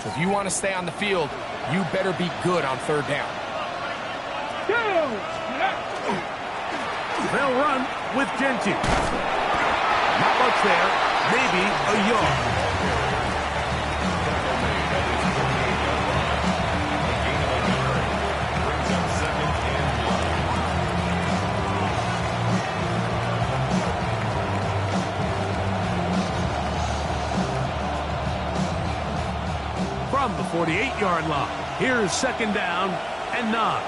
So if you want to stay on the field, you better be good on third down. They'll run with Genty. Not much there. Maybe a yard. From the 48-yard line, here's second down and 9.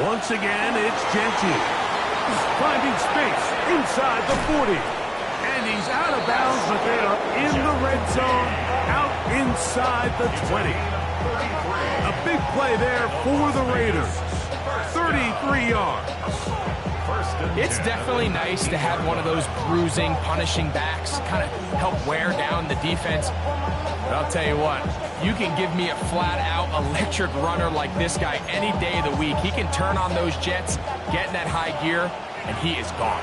Once again, it's Genty. Finding space inside the 40. And he's out of bounds, but they are in the red zone, out inside the 20. A big play there for the Raiders. 33 yards. It's definitely nice to have one of those bruising, punishing backs kind of help wear down the defense. But I'll tell you what, you can give me a flat-out electric runner like this guy any day of the week. He can turn on those jets, get in that high gear, and he is gone.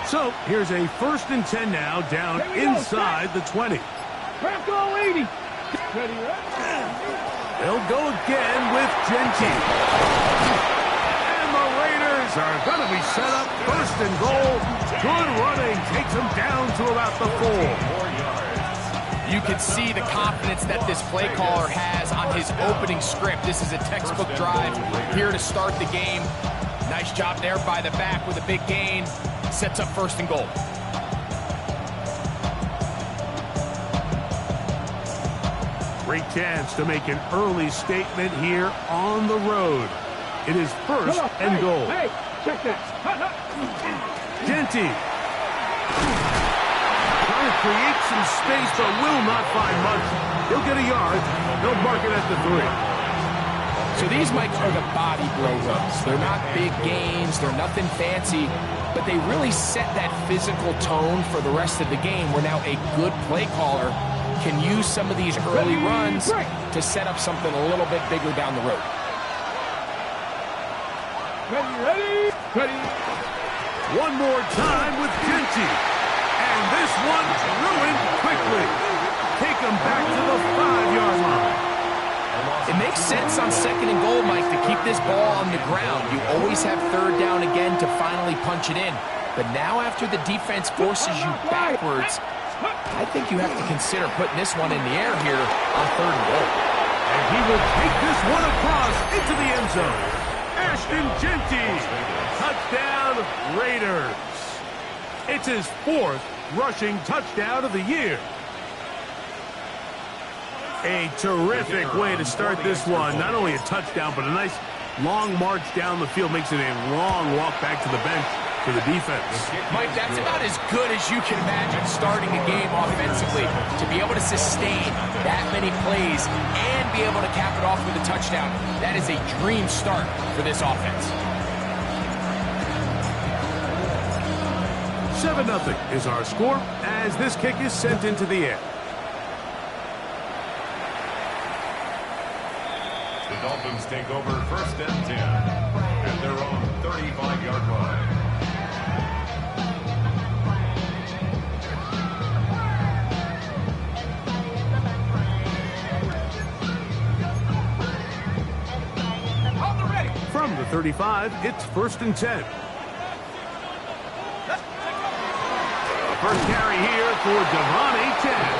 So here's a 1st and 10 now, down inside the 20. They'll go again with Genty. Are going to be set up 1st and goal. Good running takes them down to about the 4. You can see the confidence that this play caller has on his opening script. This is a textbook drive here to start the game. Nice job there by the back with a big gain. Sets up 1st and goal. Great chance to make an early statement here on the road. It is 1st and goal. Hey, check that. Genty. Trying to create some space, but will not find much. He'll get a yard. They'll mark it at the 3. So these, Mike, are the body blow runs. They're not big gains. They're nothing fancy. But they really set that physical tone for the rest of the game where now a good play caller can use some of these early runs to set up something a little bit bigger down the road. Ready. One more time with Genty. And this one ruined quickly. Take him back to the 5-yard line. It makes sense on 2nd and goal, Mike, to keep this ball on the ground. You always have 3rd down again to finally punch it in. But now after the defense forces you backwards, I think you have to consider putting this one in the air here on 3rd and goal. And he will take this one across into the end zone. Ashton Genty, touchdown Raiders. It's his 4th rushing touchdown of the year. A terrific way to start this one. Not only a touchdown, but a nice long march down the field. Makes it a long walk back to the bench for the defense. Mike, that's about as good as you can imagine starting a game offensively. To be able to sustain that many plays and be able to cap it off with a touchdown, that is a dream start for this offense. 7-0 is our score as this kick is sent into the air. The Dolphins take over 1st and 10 at their own 35-yard line. From the 35, it's 1st and 10. First carry here for Devon Achane.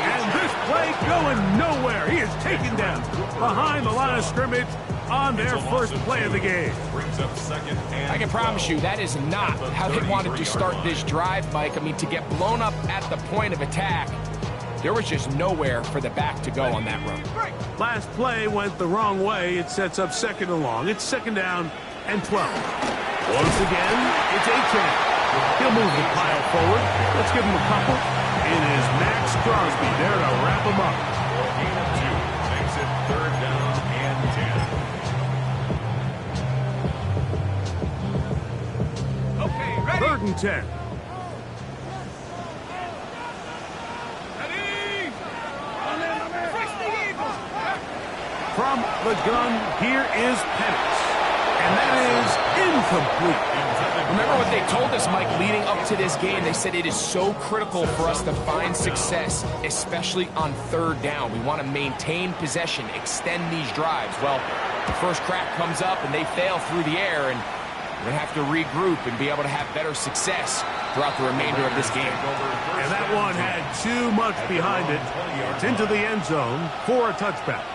And this play going nowhere. He is taken down behind the line of scrimmage on their first play of the game. I can promise you that is not how they wanted to start this drive, Mike. I mean, to get blown up at the point of attack, there was just nowhere for the back to go on that run. Last play went the wrong way. It sets up 2nd and long. It's 2nd down and 12. Once again, it's Achane. He'll move the pile forward. Let's give him a couple. It is Max Crosby there to wrap him up. Gain of 2 makes it 3rd down and 10. Okay, ready. 3rd and 10. From the gun, here is Penix. And that is incomplete. Remember what they told us, Mike, leading up to this game. They said it is so critical for us to find success, especially on third down. We want to maintain possession, extend these drives. Well, the first crack comes up and they fail through the air, and we're going to have to regroup and be able to have better success throughout the remainder of this game. And that one had too much behind it. It's into the end zone for a touchback.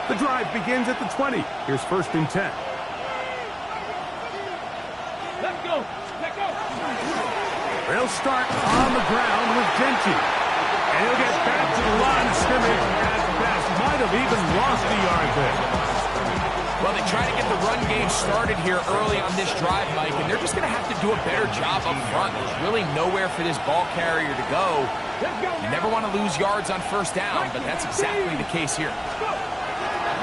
The drive begins at the 20. Here's 1st and 10. Let's go. Let's go. They'll start on the ground with Genty. And he'll get back to the line of scrimmage at best. Might have even lost a yard there. Well, they try to get the run game started here early on this drive, Mike, and they're just going to have to do a better job up front. There's really nowhere for this ball carrier to go. You never want to lose yards on 1st down, but that's exactly the case here.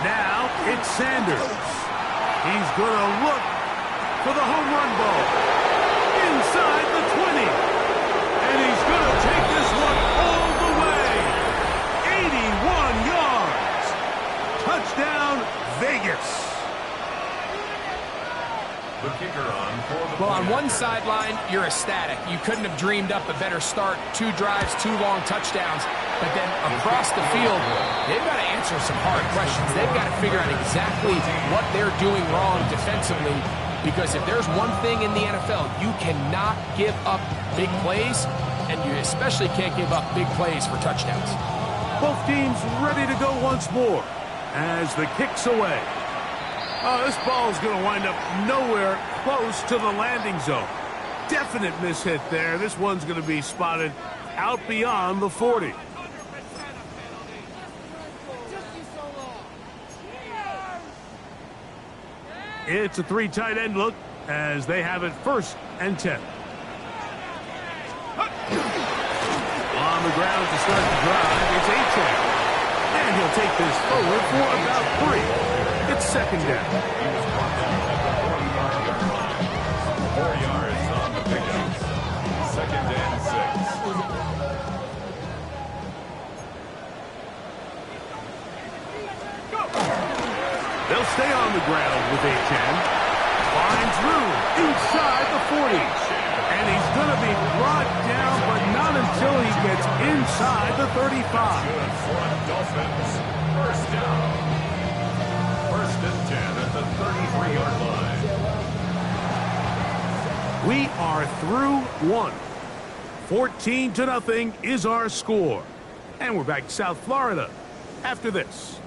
Now it's Sanders. He's going to look for the home run ball. Inside the 20. And he's going to take this one all the way. 81 yards. Touchdown, Vegas. The kicker on for the Well, on one sideline, you're ecstatic. You couldn't have dreamed up a better start. 2 drives, 2 long touchdowns. But then across the field, they've got to answer some hard questions. They've got to figure out exactly what they're doing wrong defensively. Because if there's one thing in the NFL, you cannot give up big plays, and you especially can't give up big plays for touchdowns. Both teams ready to go once more as the kick's away. Oh, this ball's going to wind up nowhere close to the landing zone. Definite mishit there. This one's going to be spotted out beyond the 40. It's a 3 tight end look as they have it 1st and 10. On the ground to start the drive, it's Achane. And he'll take this forward for about 3. It's 2nd down. 4 yards on the pickup. 2nd and 6. They'll stay on the ground with Achane. Finds room inside the 40. And he's going to be brought down, but not until he gets inside the 35. Good for Dolphins. 1st down. 1st and 10 at the 33-yard line. We are through 1. 14-0 is our score. And we're back to South Florida after this.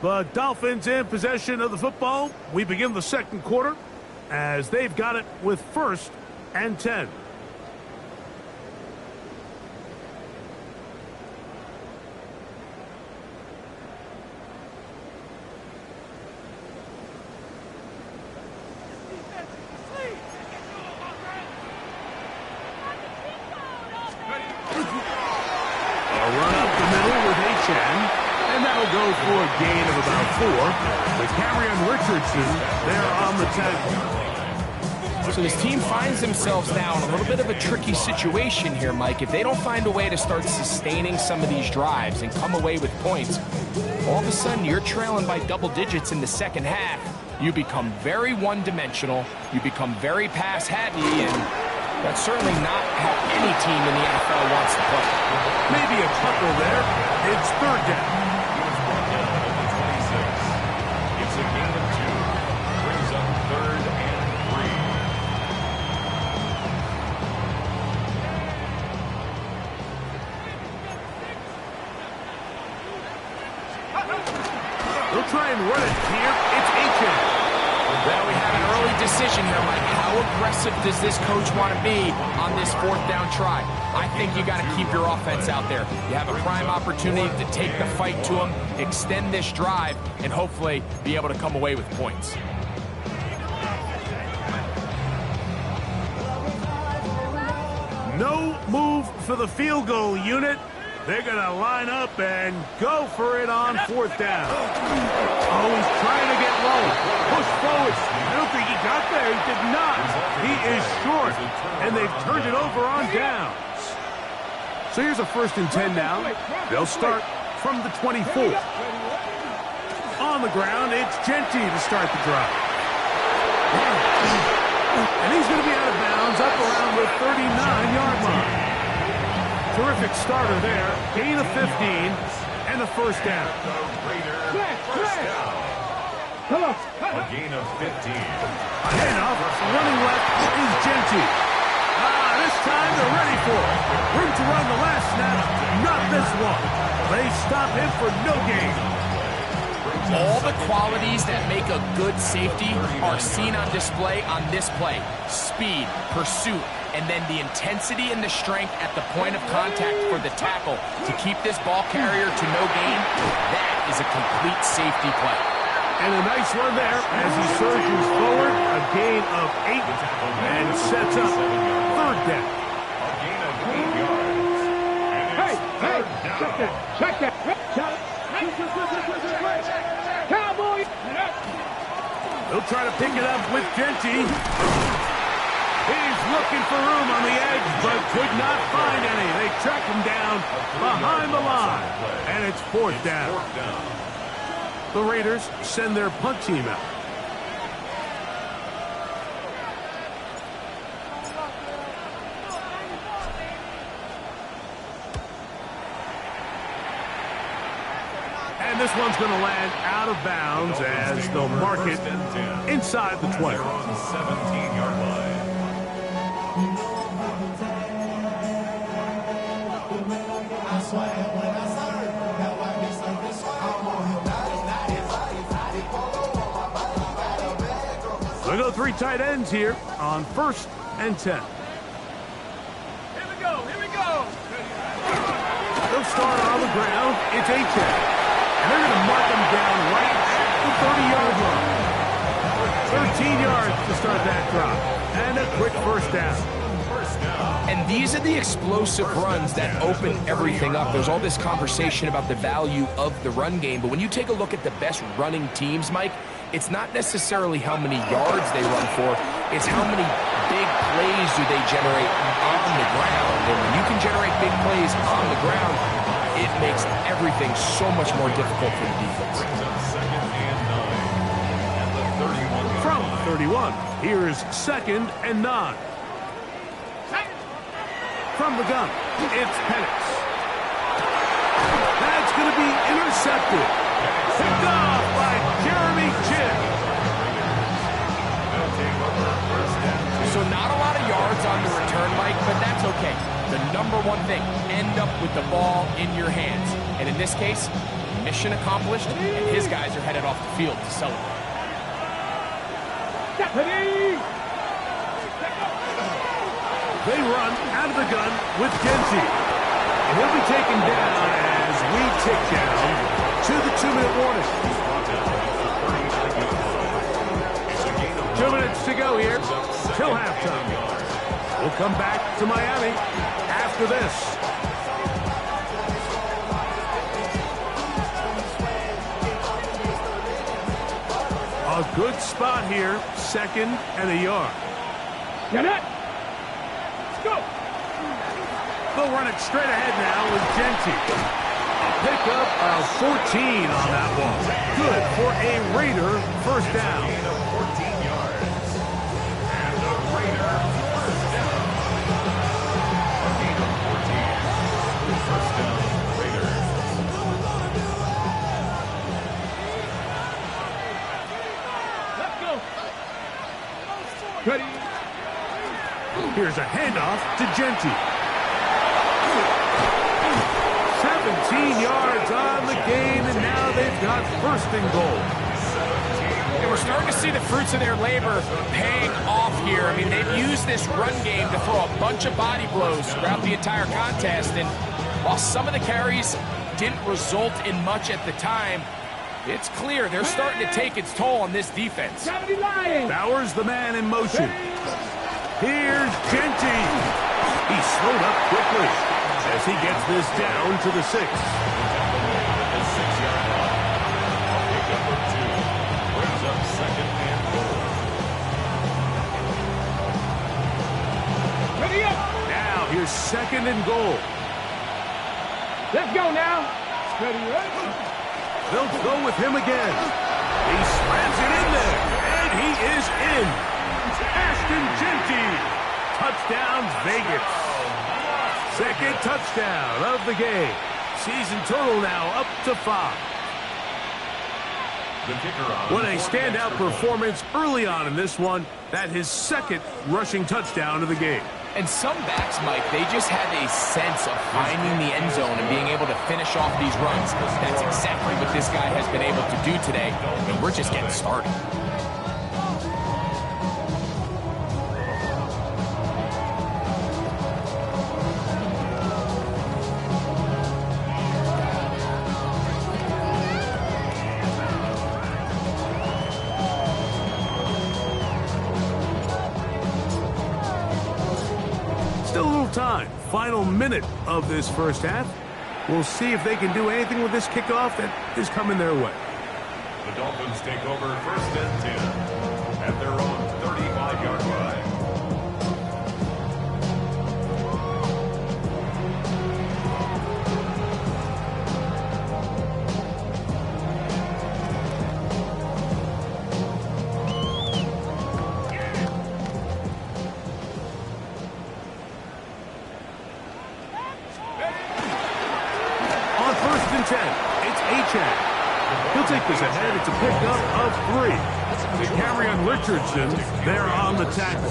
The Dolphins in possession of the football. We begin the 2nd quarter as they've got it with 1st and 10. A run up the middle with Achane. And that'll go for a gain of about 4. With Harry and Richardson, they're on the 10. So this team finds themselves now in a little bit of a tricky situation here, Mike. If they don't find a way to start sustaining some of these drives and come away with points, all of a sudden you're trailing by double digits in the 2nd half. You become very one-dimensional. You become very pass-heavy, and that's certainly not how any team in the NFL wants to play. Maybe a couple there. It's 3rd down. It's a gain of 2. Brings up 3rd and 3. They'll try and run it here. It's Achane. Well, we have an early decision here, Mike. How aggressive does this coach want to be on this 4th down try? I think you got to keep your offense out there. You have a prime opportunity to take the fight to them, extend this drive, and hopefully be able to come away with points. No move for the field goal unit. They're going to line up and go for it on 4th down. Oh, he's trying to get low. Push forward. I don't think he got there. He did not. He is short. And they've turned it over on downs. So here's a 1st and 10 now. They'll start from the 24. On the ground, it's Genty to start the drive. And he's going to be out of bounds up around the 39-yard line. Terrific starter there. Gain of 15 and a 1st down. Come on. A gain of 15. A handoff. Running left is Genty. This time they're ready for it. Room to run the last snap. Not this one. They stop him for no gain. All the qualities that make a good safety are seen on display on this play. Speed, pursuit, and then the intensity and the strength at the point of contact for the tackle to keep this ball carrier to no gain. That is a complete safety play. And a nice run there as he surges forward. A gain of 8 and sets up 3rd down. A gain of 8 yards. And it's third down. Check that. Cowboy. They'll try to pick it up with Genty. He's looking for room on the edge, but could not find any. They track him down behind the line. And it's 4th down. The Raiders send their punt team out. And this one's going to land out of bounds as they'll mark it inside the 20. 17-yard line. We'll go 3 tight ends here on 1st and 10. Here we go. They'll start on the ground. It's A-Check. And they're going to mark him down right at the 30-yard line. 13 yards to start that drop. And a quick 1st down. And these are the explosive runs that open everything up. There's all this conversation about the value of the run game, but when you take a look at the best running teams, Mike, it's not necessarily how many yards they run for, it's how many big plays do they generate on the ground. And when you can generate big plays on the ground, it makes everything so much more difficult for the defense. From 31, here's 2nd and 9. From the gun, it's Penix. That's going to be intercepted. Picked off by Jeremy Chinn. So not a lot of yards on the return, Mike, but that's okay. The number one thing, end up with the ball in your hands. And in this case, mission accomplished, and his guys are headed off the field to celebrate. They run out of the gun with Genty. And he'll be taken down as we tick down to the 2-minute warning. 2 minutes to go here till halftime. We'll come back to Miami after this. A good spot here, 2nd and a yard. Get it. Go! They'll run it straight ahead now with Genty. A pickup of 14 on that one. Good for a Raider 1st down. 14 yards. And a Raider 1st down. A gain of 14. 1st down, Raiders. Let's go. Ready. Here's a handoff to Genty. 17 yards on the gain, and now they've got 1st and goal. And we're starting to see the fruits of their labor paying off here. I mean, they've used this run game to throw a bunch of body blows throughout the entire contest, and while some of the carries didn't result in much at the time, it's clear they're starting to take its toll on this defense. Bowers the man in motion. Here's Genty. He slowed up quickly as he gets this down to the 6. The 6-yard line. A pickup of 2. Brings up 2nd and goal. Ready up. Now here's 2nd and goal. go now. Steady, ready? They'll go with him again. He slams it in there, and he is in. Ashton Genty. Touchdown, Vegas. Second touchdown of the game. Season total now up to 5. What a standout performance early on in this one. That his second rushing touchdown of the game. And some backs, Mike, they just have a sense of finding the end zone and being able to finish off these runs. That's exactly what this guy has been able to do today, and we're just getting started. Still a little time. Final minute of this first half. We'll see if they can do anything with this kickoff that is coming their way. The Dolphins take over first and 10 at their own 35-yard line. On first and 10, it's Achane. He'll take this ahead. It's a pickup of 3. The carry on Richardson. They're on the tackle.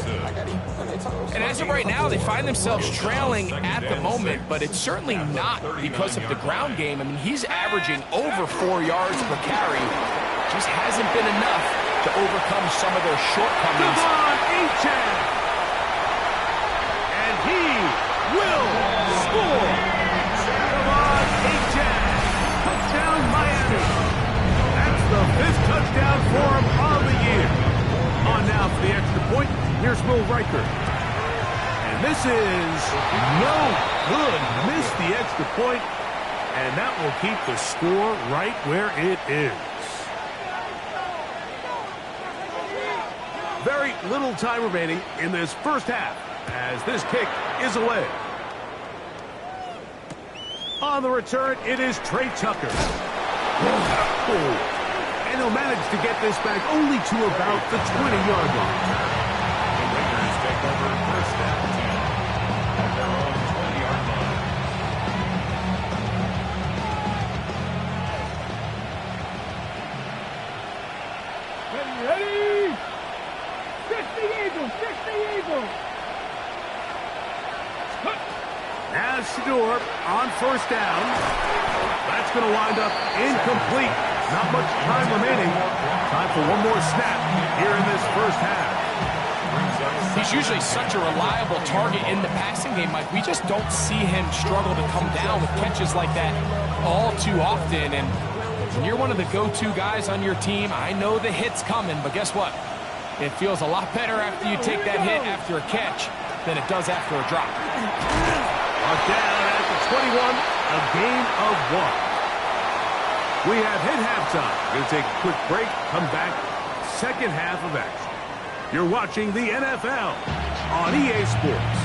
And as of right now, they find themselves trailing at the moment, but it's certainly not because of the ground game. I mean, he's averaging over 4 yards per carry. Just hasn't been enough to overcome some of their shortcomings. Devon Achane. And he will score. Devon Achane. Touchdown, Miami. That's the 5th touchdown for him on the year. On now for the extra point. Here's Will Riker. And this is no good. Missed the extra point, and that will keep the score right where it is. Very little time remaining in this first half as this kick is away. On the return, it is Trey Tucker. And he'll manage to get this back only to about the 20-yard line. The Raiders take over first and 10 at their own 20-yard line. Ready, ready? 60 Eagles, 60 Eagles. As Shador on first down. That's going to wind up incomplete. Not much time remaining. Time for one more snap here in this first half. He's usually such a reliable target in the passing game, Mike. We just don't see him struggle to come down with catches like that all too often. And when you're one of the go-to guys on your team, I know the hit's coming, but guess what? It feels a lot better after you take that hit after a catch than it does after a drop. Marked down at the 21, a gain of 1. We have hit halftime. Going to take a quick break, come back, second half of action. You're watching the NFL on EA Sports.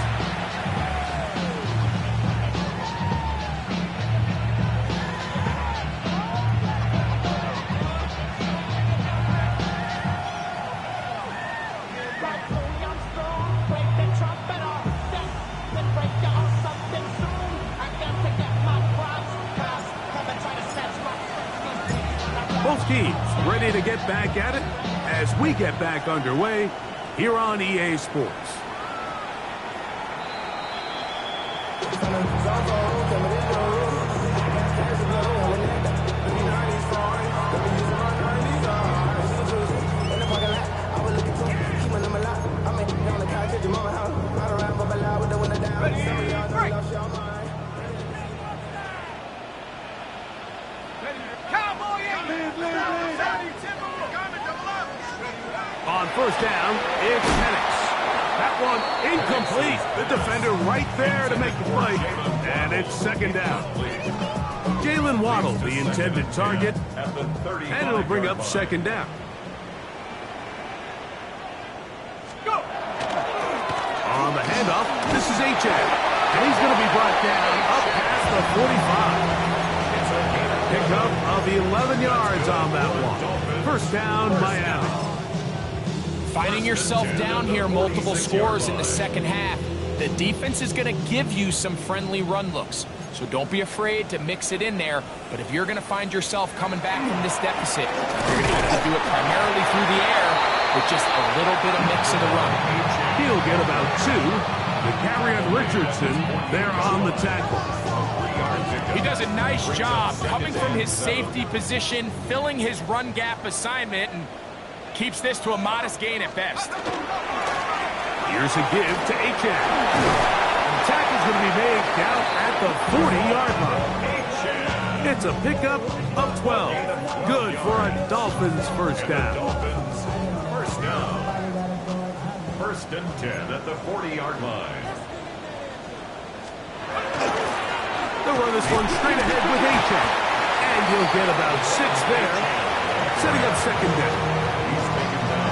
Both teams ready to get back at it as we get back underway here on EA Sports. On first down, it's Penix. That one incomplete. The defender right there to make the play. And it's second down. Jalen Waddle, the intended target. And it'll bring up second down. On the handoff, this is Achane. And he's going to be brought down up past the 45. Pickup of 11 yards on that one. First down, Miami. Finding yourself down here, multiple scores in the second half. The defense is going to give you some friendly run looks. So don't be afraid to mix it in there. But if you're going to find yourself coming back from this deficit, you're going to have to do it primarily through the air with just a little bit of mix of the run. He'll get about 2. The carry on Richardson, they're on the tackle. He does a nice job coming from his safety position, filling his run gap assignment, and keeps this to a modest gain at best. Here's a give to Achane. The tackle's going to be made down at the 40-yard line. It's a pickup of 12. Good for a Dolphins first down. First down. First and 10 at the 40-yard line. They'll run this one straight ahead with Achane. And he'll get about 6 there. Setting up second down.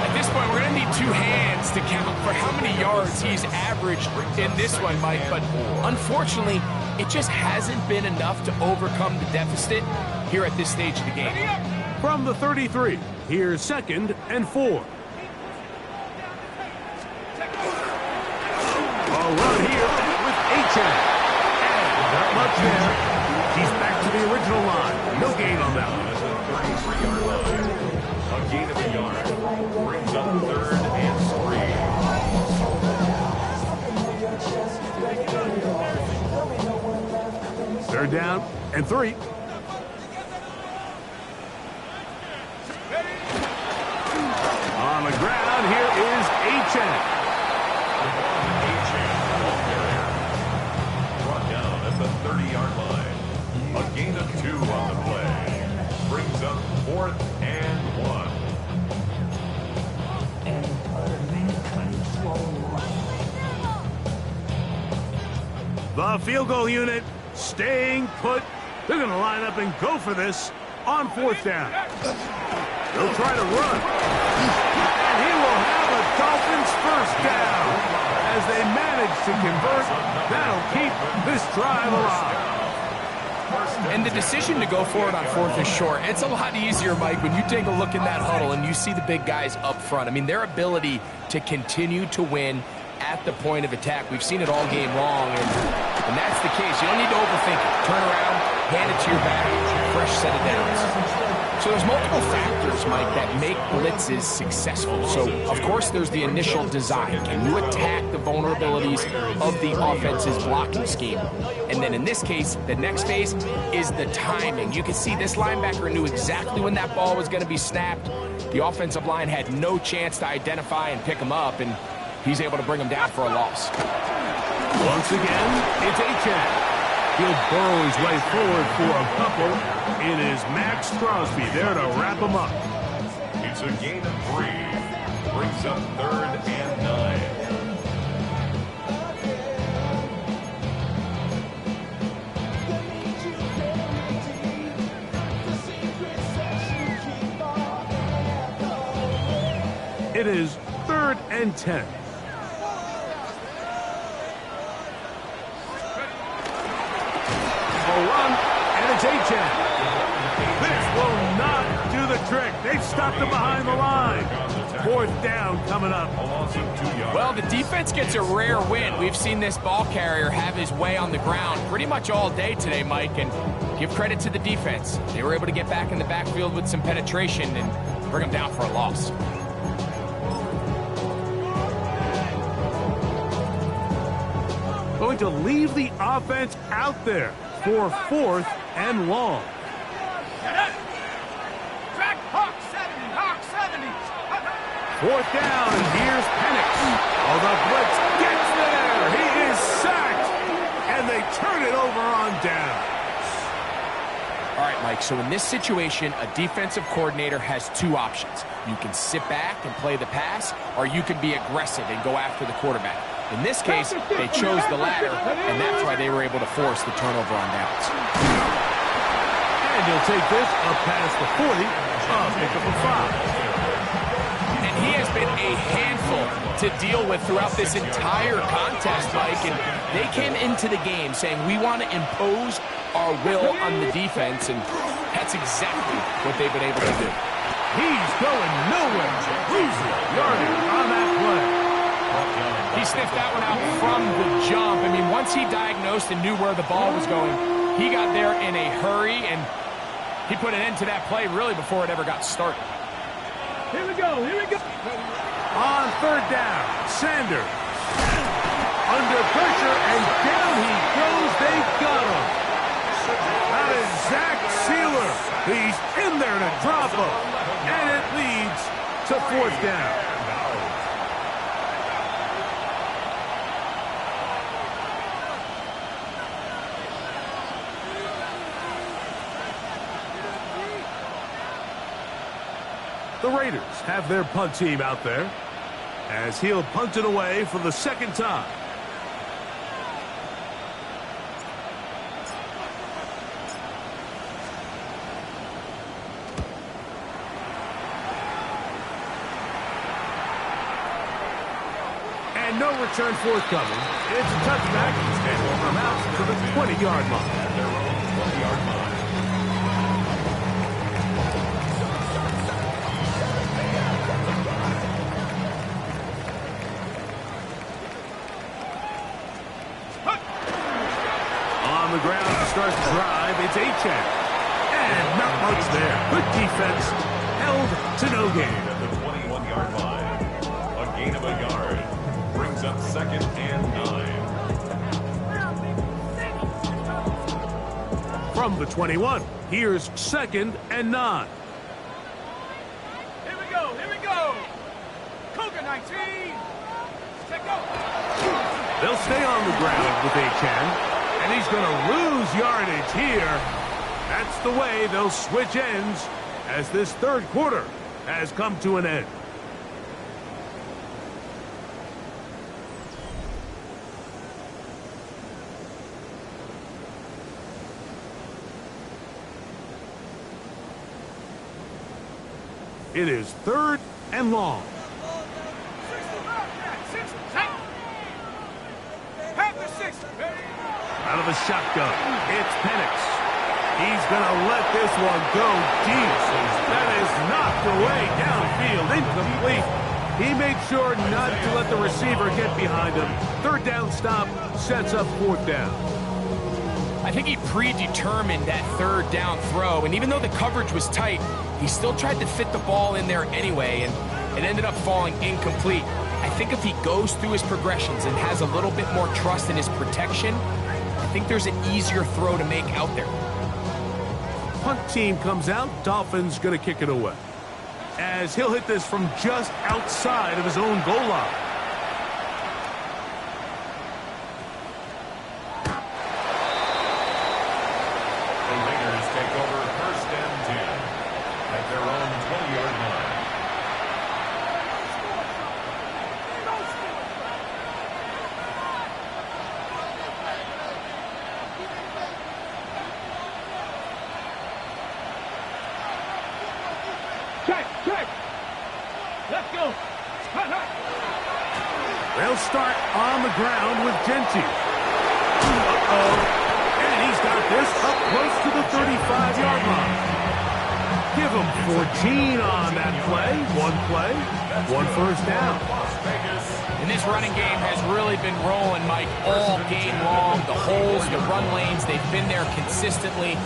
At this point, we're going to need 2 hands to count for how many yards he's averaged in this one, Mike. But unfortunately, it just hasn't been enough to overcome the deficit here at this stage of the game. From the 33, here's second and 4. A run here with Achane. And not much there. He's back to the original line. No gain on that one. 33-yard line. A gain of a yard. Brings up third and 3. Third down and 3. On the ground, here is Achane. Brought down at the 30-yard line. A gain of 2 on the play. Brings up 4th and 1. The field goal unit staying put. They're going to line up and go for this on 4th down. They'll try to run. And he will have a Dolphins first down. As they manage to convert, that'll keep this drive alive. And the decision to go for it on 4th is short. It's a lot easier, Mike, when you take a look in that huddle and you see the big guys up front. I mean, their ability to continue to win at the point of attack. We've seen it all game long, and that's the case. You don't need to overthink it. Turn around, hand it to your back, fresh set of downs. So there's multiple factors, Mike, that make blitzes successful. So, of course, there's the initial design. Can you attack the vulnerabilities of the offense's blocking scheme? And then in this case, the next phase is the timing. You can see this linebacker knew exactly when that ball was going to be snapped. The offensive line had no chance to identify and pick him up, and he's able to bring him down for a loss. Once again, it's Achane. He'll burrow his way forward for a couple. It is Max Crosby there to wrap him up. It's a gain of 3. Brings up 3rd and 9. It is 3rd and 10. A run, and it's Achane. This will not do the trick. They've stopped him behind the line. 4th down coming up. Well, the defense gets a rare win. We've seen this ball carrier have his way on the ground pretty much all day today, Mike, and give credit to the defense. They were able to get back in the backfield with some penetration and bring him down for a loss. Going to leave the offense out there for 4th and long. Track Hawk 70, Hawk 70. 4th down, and here's Penix. Oh, the blitz gets there. He is sacked, and they turn it over on down. All right, Mike, so in this situation, a defensive coordinator has 2 options. You can sit back and play the pass, or you can be aggressive and go after the quarterback. In this case, they chose the latter, and that's why they were able to force the turnover on downs. And he'll take this up past the 40, pick up a 5. And he has been a handful to deal with throughout this entire contest, Mike, and they came into the game saying, we want to impose our will on the defense, and That's exactly what they've been able to do. He's going nowhere. Losing yardage on that play. He sniffed that one out from the jump. I mean, once he diagnosed and knew where the ball was going, he got there in a hurry, and he put an end to that play really before it ever got started. Here we go. Here we go. On third down, Sanders. Under pressure, and down he goes. They got him. That is Zach Sealer. He's in there to drop him. And it leads to fourth down. The Raiders have their punt team out there as he'll punt it away for the second time. And no return forthcoming. It's a touchback and will come out to the 20-yard line. At their own 20-yard line. On the ground to start the drive, it's Achane. And not much there. Good defense, held to no gain. At the 21-yard line, a gain of a yard brings up 2nd and 9. From the 21, here's 2nd and 9. Here we go. Here we go. Cougar 19. Check go. They'll stay on the ground with Achane, and he's going to lose yardage here. That's the way they'll switch ends as this third quarter has come to an end. It is 3rd and long. Out of the shotgun, it's Penix. He's going to let this one go deep. That is knocked away downfield, incomplete. He made sure not to let the receiver get behind him. Third down stop sets up fourth down. I think he predetermined that third down throw, and even though the coverage was tight, he still tried to fit the ball in there anyway, and it ended up falling incomplete. I think if he goes through his progressions and has a little bit more trust in his protection, I think there's an easier throw to make out there. Punt team comes out. Dolphins going to kick it away, as he'll hit this from just outside of his own goal line. The Raiders take over 1st and 10 at their own 20-yard line. Check. Let's go. They'll start on the ground with Genty. Uh-oh. And he's got this up close to the 35-yard line. Give him 14 on that play. One first down. And this running game has really been rolling, Mike, all game long. The holes, the run lanes, they've been there consistently.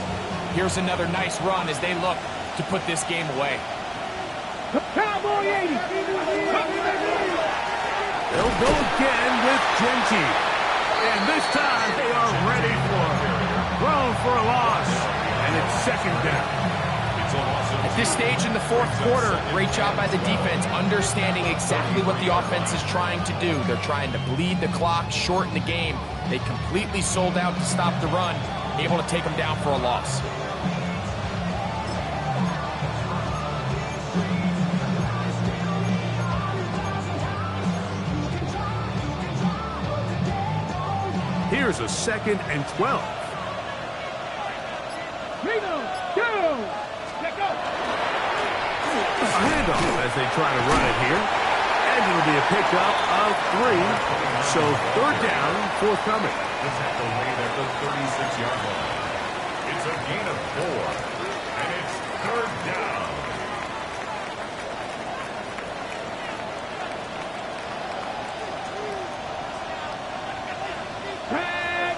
Here's another nice run as they look to put this game away. Cowboy 80. They'll go again with Genty. And this time they are ready for him. Thrown for a loss. And it's 2nd down. At this stage in the fourth quarter, great job by the defense, understanding exactly what the offense is trying to do. They're trying to bleed the clock, shorten the game. They completely sold out to stop the run, able to take them down for a loss. Here's a 2nd and 12. Reno, go. Check go. A handoff as they try to run it here. And it'll be a pickup of 3. So 3rd down, forthcoming. It's at the 36-yard line. It's a gain of 4. third down. Red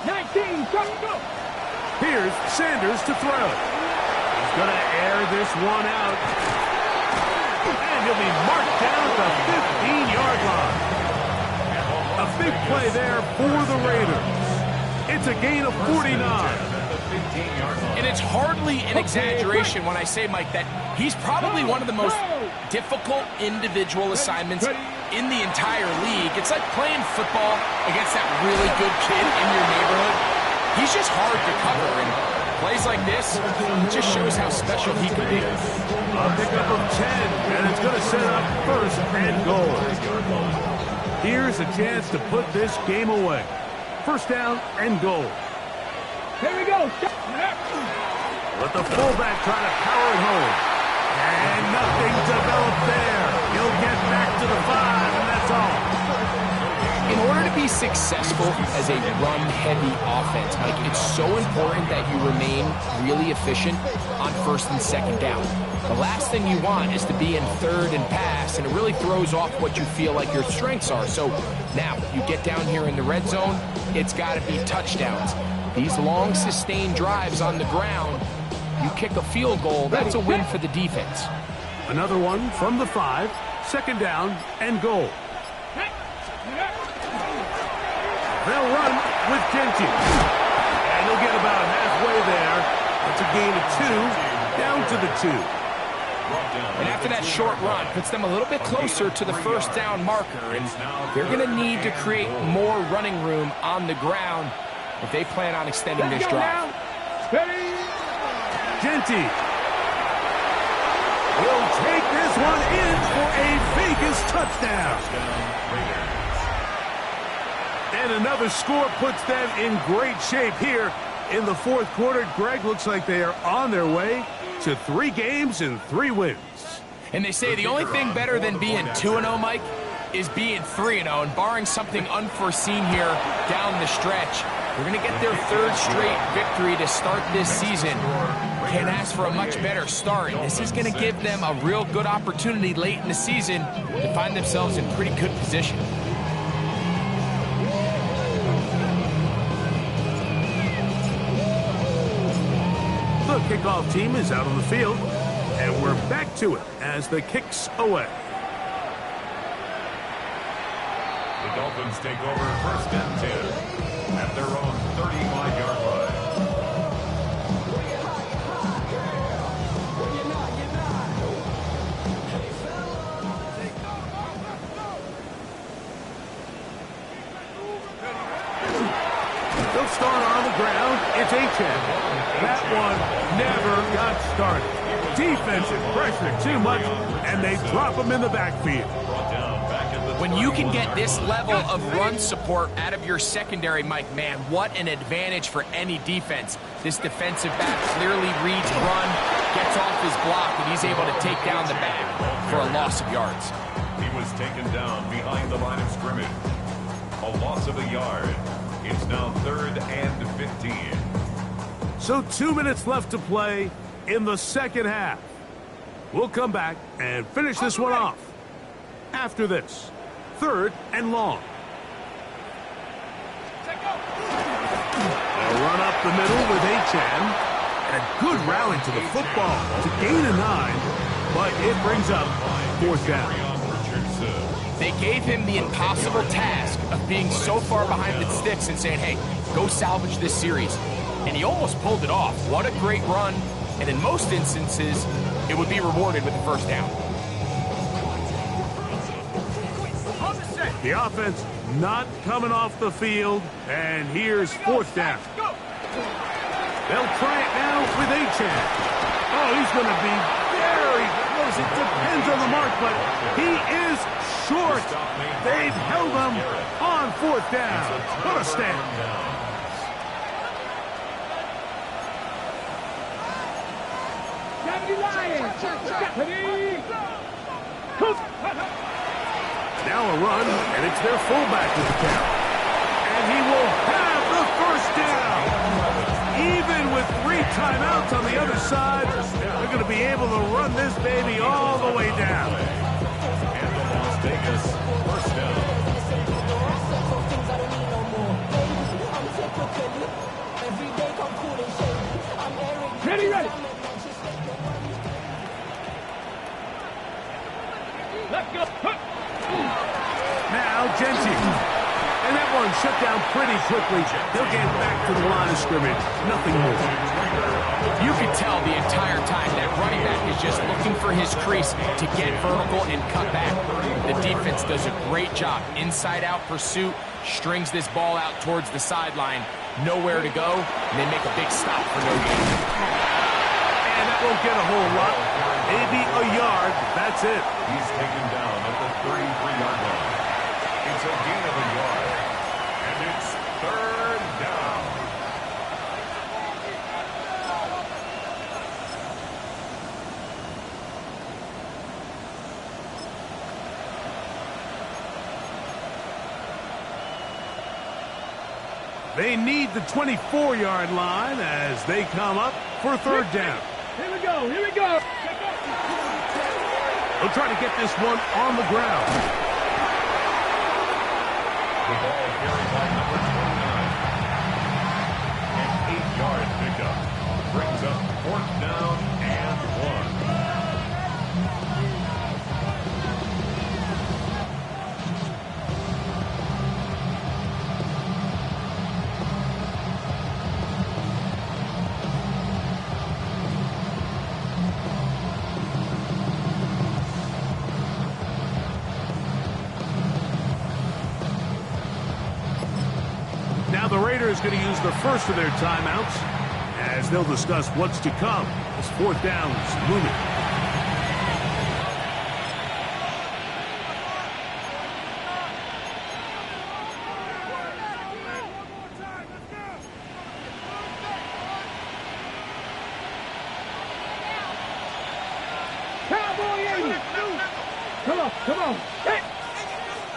19, go! Here's Sanders to throw. He's going to air this one out. And he'll be marked down at the 15-yard line. A big play there for the Raiders. It's a gain of 49. And it's hardly an exaggeration when I say, Mike, that he's probably one of the most difficult individual assignments in the entire league. It's like playing football against that really good kid in your neighborhood. He's just hard to cover, and plays like this just shows how special he can be. A pickup of 10, and it's going to set up first and goal. Here's a chance to put this game away. First down and goal. Here we go. Let the fullback try to power it home. And nothing developed there. He'll get back to the 5, and that's all. In order to be successful as a run-heavy offense, Mike, it's so important that you remain really efficient on first and second down. The last thing you want is to be in third and pass, and it really throws off what you feel like your strengths are. So now you get down here in the red zone, it's got to be touchdowns. These long, sustained drives on the ground, you kick a field goal, that's a win for the defense. Another one from the 5, second down and goal. They'll run with Kenty. And he'll get about halfway there. It's a gain of 2, down to the 2. And after that short run, puts them a little bit closer to the first down marker. And they're going to need to create more running room on the ground if they plan on extending this drive. Kenty will take this one in for a Vegas touchdown. And another score puts them in great shape here in the fourth quarter. Greg, looks like they are on their way to 3 games and 3 wins. And they say the only thing better than being 2-0, Mike, is being 3-0. And barring something unforeseen here down the stretch, they're going to get their 3rd straight victory to start this season. Can't ask for a much better start. This is going to give them a real good opportunity late in the season to find themselves in pretty good position. The kickoff team is out on the field, and we're back to it as the kick's away. The Dolphins take over first and 10 at their own 35-yard line. They'll start on the ground. It's Achane. That one never got started. Defensive pressure too much, and they drop him in the backfield. When you can get this level of run support out of your secondary, Mike, man, what an advantage for any defense. This defensive back clearly reads run, gets off his block, and he's able to take down the back for a loss of yards. He was taken down behind the line of scrimmage. A loss of a yard. It's now 3rd and 15. So 2 minutes left to play in the second half. We'll come back and finish this one off. After this, 3rd and long. They'll run up the middle with Achane. And a good rally to the football to gain a 9, but it brings up 4th down. They gave him the impossible task of being so far behind the sticks and saying, hey, go salvage this series. And he almost pulled it off. What a great run. And in most instances, it would be rewarded with the first down. The offense not coming off the field, and here's 4th down. They'll try it now with Achane. Oh, he's going to be very close. It depends on the mark, but he is short. They've held him on 4th down. What a stand. Now a run, and it's their fullback with the count. And he will have the first down. Even with with 3 timeouts on the other side, they're going to be able to run this baby all the way down. And the Las Vegas first down. Ready, ready. Let's go. Now, Genty. And that one shut down pretty quickly. He'll get back to the line of scrimmage. Nothing more. You can tell the entire time that running back is just looking for his crease to get vertical and cut back. The defense does a great job. Inside-out pursuit, strings this ball out towards the sideline. Nowhere to go, and they make a big stop for no gain. And that won't get a whole lot. Maybe a yard. That's it. He's taken down at the 33-yard line. It's a gain of a yard. And it's third down. They need the 24-yard line as they come up for third down. Here we go. Here we go. They'll try to get this one on the ground. The ball carried by number 29. An 8-yard pickup. Brings up fourth down and 1. Now the Raiders going to use the first of their timeouts as they'll discuss what's to come as fourth down is looming. Cowboy 80. Come on. Hey.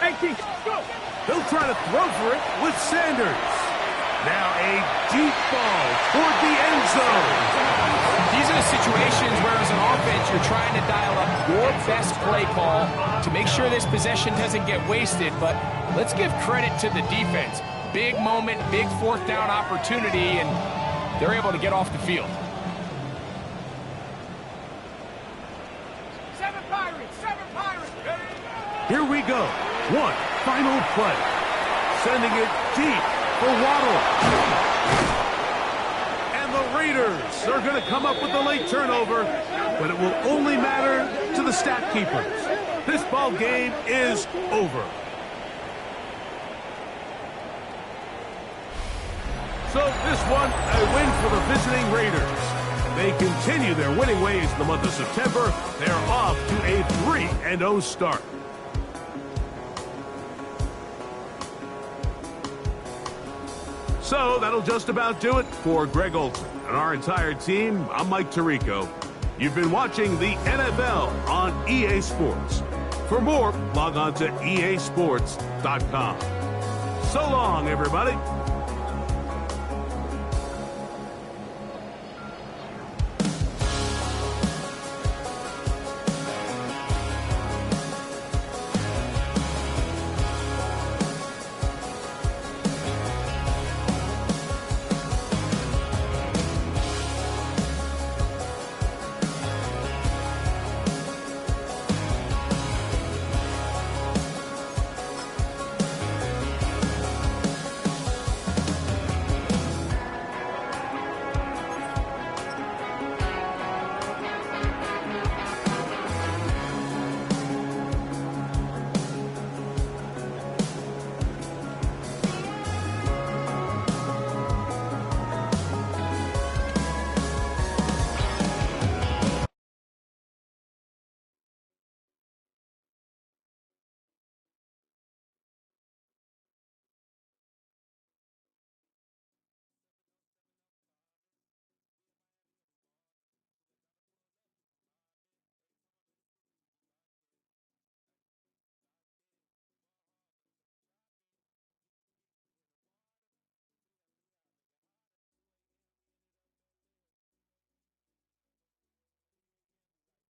18. Go. They'll try to throw for it with Sanders. Now a deep ball toward the end zone. These are the situations where as an offense you're trying to dial up your best play call to make sure this possession doesn't get wasted, but let's give credit to the defense. Big moment, big fourth down opportunity, and they're able to get off the field. 7 Pirates. Here we go. One final play. Sending it deep for Waddle. And the Raiders are going to come up with a late turnover, but it will only matter to the stat keepers. This ball game is over. So this one, a win for the visiting Raiders. They continue their winning ways in the month of September. They're off to a 3-0 start. So that'll just about do it for Greg Olson and our entire team. I'm Mike Tirico. You've been watching the NFL on EA Sports. For more, log on to easports.com. So long, everybody.